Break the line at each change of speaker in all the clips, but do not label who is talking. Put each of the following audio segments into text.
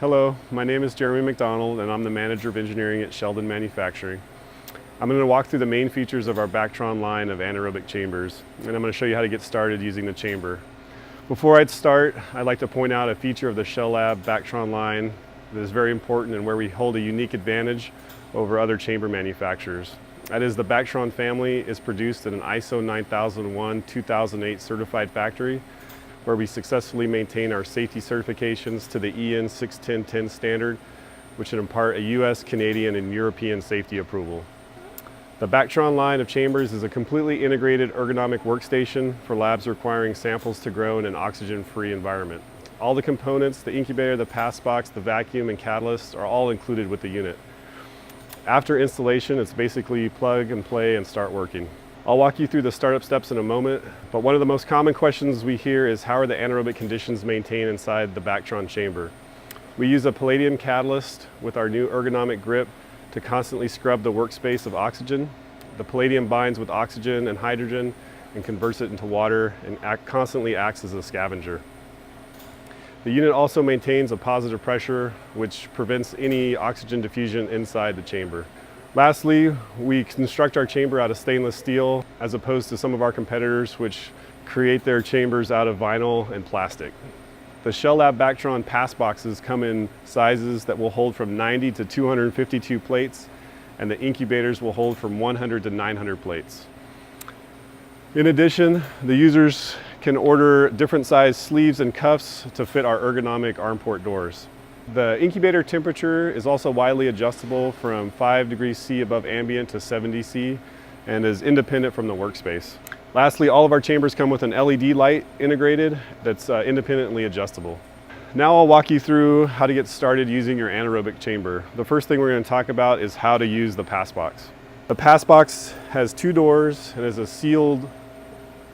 Hello, my name is Jeremy McDonald and I'm the Manager of Engineering at Sheldon Manufacturing. I'm going to walk through the main features of our Bactron line of anaerobic chambers, and I'm going to show you how to get started using the chamber. Before I start, I'd like to point out a feature of the Shellab Bactron line that is very important and where we hold a unique advantage over other chamber manufacturers. That is, the Bactron family is produced in an ISO 9001-2008 certified factory, where we successfully maintain our safety certifications to the EN 61010 standard, which should impart a US, Canadian, and European safety approval. The Bactron line of chambers is a completely integrated ergonomic workstation for labs requiring samples to grow in an oxygen-free environment. All the components, the incubator, the pass box, the vacuum, and catalyst are all included with the unit. After installation, it's basically plug and play and start working. I'll walk you through the startup steps in a moment, but one of the most common questions we hear is how are the anaerobic conditions maintained inside the Bactron chamber? We use a palladium catalyst with our new ergonomic grip to constantly scrub the workspace of oxygen. The palladium binds with oxygen and hydrogen and converts it into water and constantly acts as a scavenger. The unit also maintains a positive pressure, which prevents any oxygen diffusion inside the chamber. Lastly, we construct our chamber out of stainless steel as opposed to some of our competitors which create their chambers out of vinyl and plastic. The Shellab Bactron pass boxes come in sizes that will hold from 90 to 252 plates, and the incubators will hold from 100 to 900 plates. In addition, the users can order different size sleeves and cuffs to fit our ergonomic arm port doors. The incubator temperature is also widely adjustable from 5 degrees C above ambient to 70 C and is independent from the workspace. Lastly, all of our chambers come with an LED light integrated that's independently adjustable. Now I'll walk you through how to get started using your anaerobic chamber. The first thing we're going to talk about is how to use the pass box. The pass box has 2 doors and is a sealed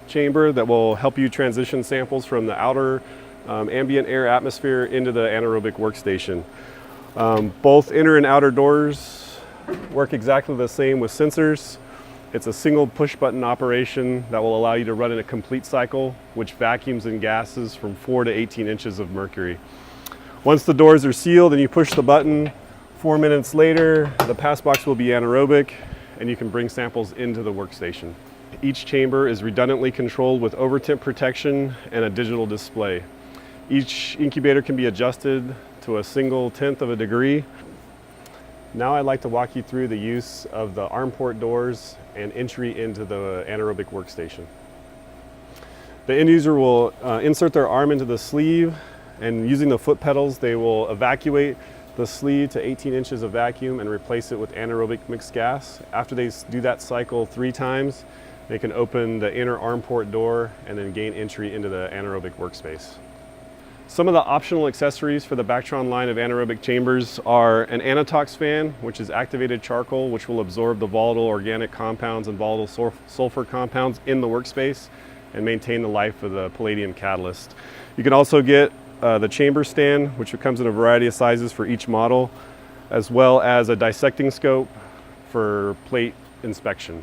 chamber that will help you transition samples from the outer ambient air atmosphere into the anaerobic workstation. Both inner and outer doors work exactly the same with sensors. It's a single push button operation that will allow you to run in a complete cycle, which vacuums in gases from 4 to 18 inches of mercury. Once the doors are sealed and you push the button, 4 minutes later, the pass box will be anaerobic and you can bring samples into the workstation. Each chamber is redundantly controlled with overtemp protection and a digital display. Each incubator can be adjusted to a single tenth of a degree. Now I'd like to walk you through the use of the arm port doors and entry into the anaerobic workstation. The end user will insert their arm into the sleeve, and using the foot pedals, they will evacuate the sleeve to 18 inches of vacuum and replace it with anaerobic mixed gas. After they do that cycle 3 times, they can open the inner arm port door and then gain entry into the anaerobic workspace. Some of the optional accessories for the Bactron line of anaerobic chambers are an anatox fan, which is activated charcoal, which will absorb the volatile organic compounds and volatile sulfur compounds in the workspace and maintain the life of the palladium catalyst. You can also get the chamber stand, which comes in a variety of sizes for each model, as well as a dissecting scope for plate inspection.